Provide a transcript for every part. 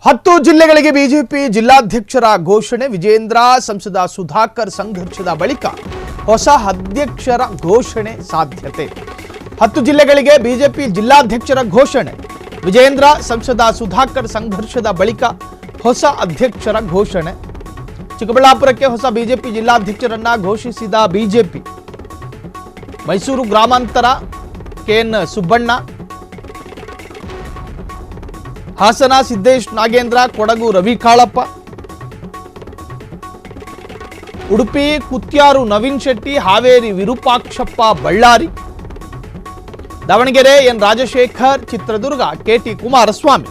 10 ಜಿಲ್ಲೆಗಳಿಗೆ ಬಿಜೆಪಿ ಜಿಲ್ಲಾಧ್ಯಕ್ಷರ ಘೋಷಣೆ. ವಿಜೇಂದ್ರ ಸಂಸದ ಸುಧಾಕರ್ ಸಂಘರ್ಷದ ಬಳಿಕ ಹೊಸ ಅಧ್ಯಕ್ಷರ ಘೋಷಣೆ ಸಾಧ್ಯತೆ. 10 ಜಿಲ್ಲೆಗಳಿಗೆ ಬಿಜೆಪಿ ಜಿಲ್ಲಾಧ್ಯಕ್ಷರ ಘೋಷಣೆ. ವಿಜೇಂದ್ರ ಸಂಸದ ಸುಧಾಕರ್ ಸಂಘರ್ಷದ ಬಳಿಕ ಹೊಸ ಅಧ್ಯಕ್ಷರ ಘೋಷಣೆ. ಚಿಕ್ಕಬಳ್ಳಾಪುರಕ್ಕೆ ಹೊಸ ಬಿಜೆಪಿ ಜಿಲ್ಲಾಧ್ಯಕ್ಷರನ್ನ ಘೋಷಿಸಿದ ಬಿಜೆಪಿ. ಮೈಸೂರು ಗ್ರಾಮಾಂತರ K N Subbanna, Hassan Siddesh Nagendra, Kodagu Ravi Kalappa, Udupi Kuthyar Naveen Shetty, Haveri Virupakshappa Ballari, Davanagere N Rajashekhar, Chitradurga KT Kumaraswamy,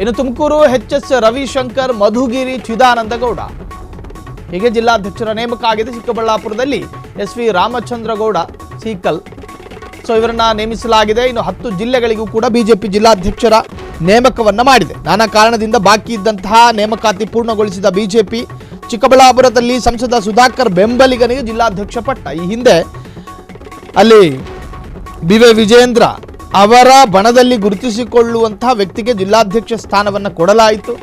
ಇನ್ನು ತುಮಕೂರು ಎಚ್ಎಸ್ ರವಿಶಂಕರ್, ಮಧುಗಿರಿ ಚಿದಾನಂದಗೌಡ. ಹೀಗೆ ಜಿಲ್ಲಾಧ್ಯಕ್ಷರ ನೇಮಕ ಆಗಿದೆ. ಚಿಕ್ಕಬಳ್ಳಾಪುರದಲ್ಲಿ ಎಸ್ವಿ ರಾಮಚಂದ್ರಗೌಡ ಸೀಕಲ್, ಸೊ ಇವರನ್ನ ನೇಮಿಸಲಾಗಿದೆ. ಇನ್ನು 10 ಜಿಲ್ಲೆಗಳಿಗೂ ಕೂಡ ಬಿಜೆಪಿ ಜಿಲ್ಲಾಧ್ಯಕ್ಷರ ನೇಮಕವನ್ನ ಮಾಡಿದೆ. ನಾನಾ ಕಾರಣದಿಂದ ಬಾಕಿ ಇದ್ದಂತಹ ನೇಮಕಾತಿ ಪೂರ್ಣಗೊಳಿಸಿದ ಬಿಜೆಪಿ ಚಿಕ್ಕಬಳ್ಳಾಪುರದಲ್ಲಿ ಸಂಸದ ಸುಧಾಕರ್ ಬೆಂಬಲಿಗನಿಗೆ ಜಿಲ್ಲಾಧ್ಯಕ್ಷ ಪಟ್ಟ. ಈ ಹಿಂದೆ ಅಲ್ಲಿ ಬಿವೈ ವಿಜೇಂದ್ರ ಅವರ ಬಣದಲ್ಲಿ ಗುರುತಿಸಿಕೊಳ್ಳುವಂತಹ ವ್ಯಕ್ತಿಗೆ ಜಿಲ್ಲಾಧ್ಯಕ್ಷ ಸ್ಥಾನವನ್ನು ಕೊಡಲಾಯಿತು.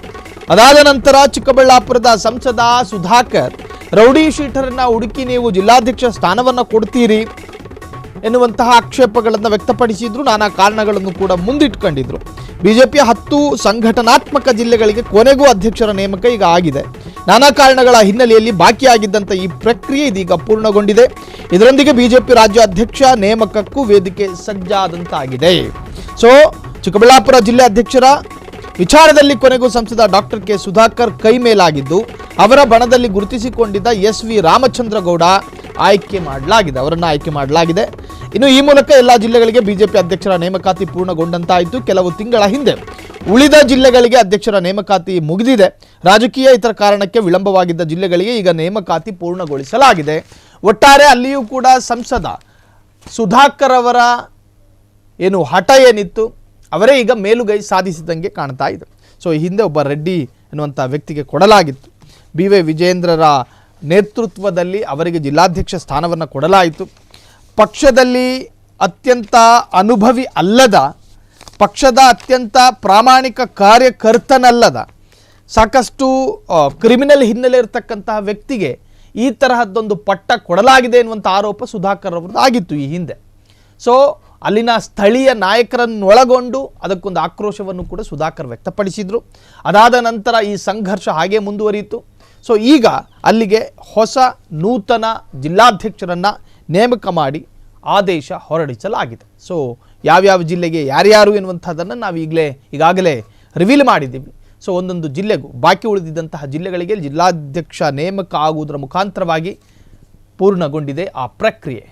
ಅದಾದ ನಂತರ ಚಿಕ್ಕಬಳ್ಳಾಪುರದ ಸಂಸದ ಸುಧಾಕರ್ ರೌಡಿ ಶೀಟರನ್ನ ಹುಡುಕಿ ನೀವು ಜಿಲ್ಲಾಧ್ಯಕ್ಷ ಸ್ಥಾನವನ್ನು ಕೊಡ್ತೀರಿ ಎನ್ನುವಂತಹ ಆಕ್ಷೇಪಗಳನ್ನು ವ್ಯಕ್ತಪಡಿಸಿದ್ರು. ನಾನಾ ಕಾರಣಗಳನ್ನು ಕೂಡ ಮುಂದಿಟ್ಕೊಂಡಿದ್ರು. ಬಿಜೆಪಿಯ 10 ಸಂಘಟನಾತ್ಮಕ ಜಿಲ್ಲೆಗಳಿಗೆ ಕೊನೆಗೂ ಅಧ್ಯಕ್ಷರ ನೇಮಕ ಈಗ ಆಗಿದೆ. ನಾನಾ ಕಾರಣಗಳ ಹಿನ್ನೆಲೆಯಲ್ಲಿ ಬಾಕಿಯಾಗಿದ್ದಂಥ ಈ ಪ್ರಕ್ರಿಯೆ ಇದೀಗ ಪೂರ್ಣಗೊಂಡಿದೆ. ಇದರೊಂದಿಗೆ ಬಿಜೆಪಿ ರಾಜ್ಯ ಅಧ್ಯಕ್ಷ ನೇಮಕಕ್ಕೂ ವೇದಿಕೆ ಸಜ್ಜಾದಂತಾಗಿದೆ. ಸೊ ಚಿಕ್ಕಬಳ್ಳಾಪುರ ಜಿಲ್ಲೆ ಅಧ್ಯಕ್ಷರ ವಿಚಾರದಲ್ಲಿ ಕೊನೆಗೂ ಸಂಸದ ಡಾಕ್ಟರ್ ಕೆ ಸುಧಾಕರ್ ಕೈ ಮೇಲಾಗಿದ್ದು ಅವರ ಬಣದಲ್ಲಿ ಗುರುತಿಸಿಕೊಂಡಿದ್ದ ಎಸ್ವಿ ರಾಮಚಂದ್ರಗೌಡ ಅವರನ್ನು ಆಯ್ಕೆ ಮಾಡಲಾಗಿದೆ. ಇನ್ನು ಈ ಮೂಲಕ ಎಲ್ಲ ಜಿಲ್ಲೆಗಳಿಗೆ ಬಿಜೆಪಿ ಅಧ್ಯಕ್ಷರ ನೇಮಕಾತಿ ಪೂರ್ಣಗೊಂಡಂತಾಯಿತು. ಕೆಲವು ತಿಂಗಳ ಹಿಂದೆ ಉಳಿದ ಜಿಲ್ಲೆಗಳಿಗೆ ಅಧ್ಯಕ್ಷರ ನೇಮಕಾತಿ ಮುಗಿದಿದೆ. ರಾಜಕೀಯ ಇತರ ಕಾರಣಕ್ಕೆ ವಿಳಂಬವಾಗಿದ್ದ ಜಿಲ್ಲೆಗಳಿಗೆ ಈಗ ನೇಮಕಾತಿ ಪೂರ್ಣಗೊಳಿಸಲಾಗಿದೆ. ಒಟ್ಟಾರೆ ಅಲ್ಲಿಯೂ ಕೂಡ ಸಂಸದ ಸುಧಾಕರ್ ಅವರ ಏನು ಹಠ ಏನಿತ್ತು ಅವರೇ ಈಗ ಮೇಲುಗೈ ಸಾಧಿಸಿದಂಗೆ ಕಾಣ್ತಾ ಇದೆ. ಸೊ ಈ ಹಿಂದೆ ಒಬ್ಬ ರೆಡ್ಡಿ ಎನ್ನುವಂಥ ವ್ಯಕ್ತಿಗೆ ಕೊಡಲಾಗಿತ್ತು. ಬಿವೈ ವಿಜೇಂದ್ರರ ನೇತೃತ್ವದಲ್ಲಿ ಅವರಿಗೆ ಜಿಲ್ಲಾಧ್ಯಕ್ಷ ಸ್ಥಾನವನ್ನು ಕೊಡಲಾಯಿತು. ಪಕ್ಷದಲ್ಲಿ ಅತ್ಯಂತ ಅನುಭವಿ ಅಲ್ಲದ, ಪಕ್ಷದ ಅತ್ಯಂತ ಪ್ರಾಮಾಣಿಕ ಕಾರ್ಯಕರ್ತನಲ್ಲದ, ಸಾಕಷ್ಟು ಕ್ರಿಮಿನಲ್ ಹಿನ್ನೆಲೆ ಇರತಕ್ಕಂತಹ ವ್ಯಕ್ತಿಗೆ ಈ ತರಹದ್ದೊಂದು ಪಟ್ಟ ಕೊಡಲಾಗಿದೆ ಎನ್ನುವಂಥ ಆರೋಪ ಸುಧಾಕರ್ ಅವರದ್ದು ಆಗಿತ್ತು ಈ ಹಿಂದೆ. ಸೊ ಅಲ್ಲಿನ ಸ್ಥಳೀಯ ನಾಯಕರನ್ನೊಳಗೊಂಡು ಅದಕ್ಕೊಂದು ಆಕ್ರೋಶವನ್ನು ಕೂಡ ಸುಧಾಕರ್ ವ್ಯಕ್ತಪಡಿಸಿದರು. ಅದಾದ ನಂತರ ಈ ಸಂಘರ್ಷ ಹಾಗೆ ಮುಂದುವರಿಯಿತು. ಸೊ ಈಗ ಅಲ್ಲಿಗೆ ಹೊಸ ನೂತನ ಜಿಲ್ಲಾಧ್ಯಕ್ಷರನ್ನು ನೇಮಕ ಮಾಡಿ ಆದೇಶ ಹೊರಡಿಸಲಾಗಿದೆ. ಸೊ ಯಾವ್ಯಾವ ಜಿಲ್ಲೆಗೆ ಯಾರ್ಯಾರು ಎನ್ನುವಂಥದ್ದನ್ನು ನಾವು ಈಗಾಗಲೇ ರಿವೀಲ್ ಮಾಡಿದ್ದೀವಿ. ಸೊ ಒಂದೊಂದು ಜಿಲ್ಲೆಗೂ ಬಾಕಿ ಉಳಿದಿದ್ದಂತಹ ಜಿಲ್ಲೆಗಳಿಗೆ ಜಿಲ್ಲಾಧ್ಯಕ್ಷ ನೇಮಕ ಆಗುವುದರ ಮುಖಾಂತರವಾಗಿ ಪೂರ್ಣಗೊಂಡಿದೆ ಆ ಪ್ರಕ್ರಿಯೆ.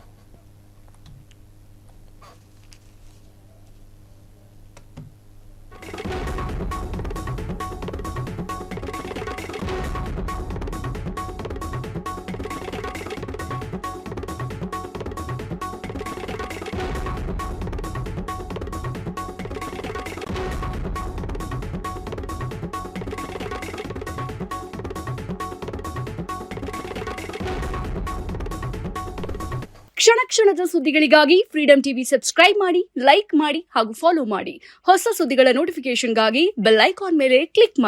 ಕ್ಷಣ ಕ್ಷಣದ ಸುದ್ದಿಗಳಿಗಾಗಿ ಫ್ರೀಡಂ ಟಿವಿ ಸಬ್ಸ್ಕ್ರೈಬ್ ಮಾಡಿ, ಲೈಕ್ ಮಾಡಿ ಹಾಗೂ ಫಾಲೋ ಮಾಡಿ. ಹೊಸ ಸುದ್ದಿಗಳ ನೋಟಿಫಿಕೇಶನ್ಗಾಗಿ ಬೆಲ್ ಐಕಾನ್ ಮೇಲೆ ಕ್ಲಿಕ್ ಮಾಡಿ.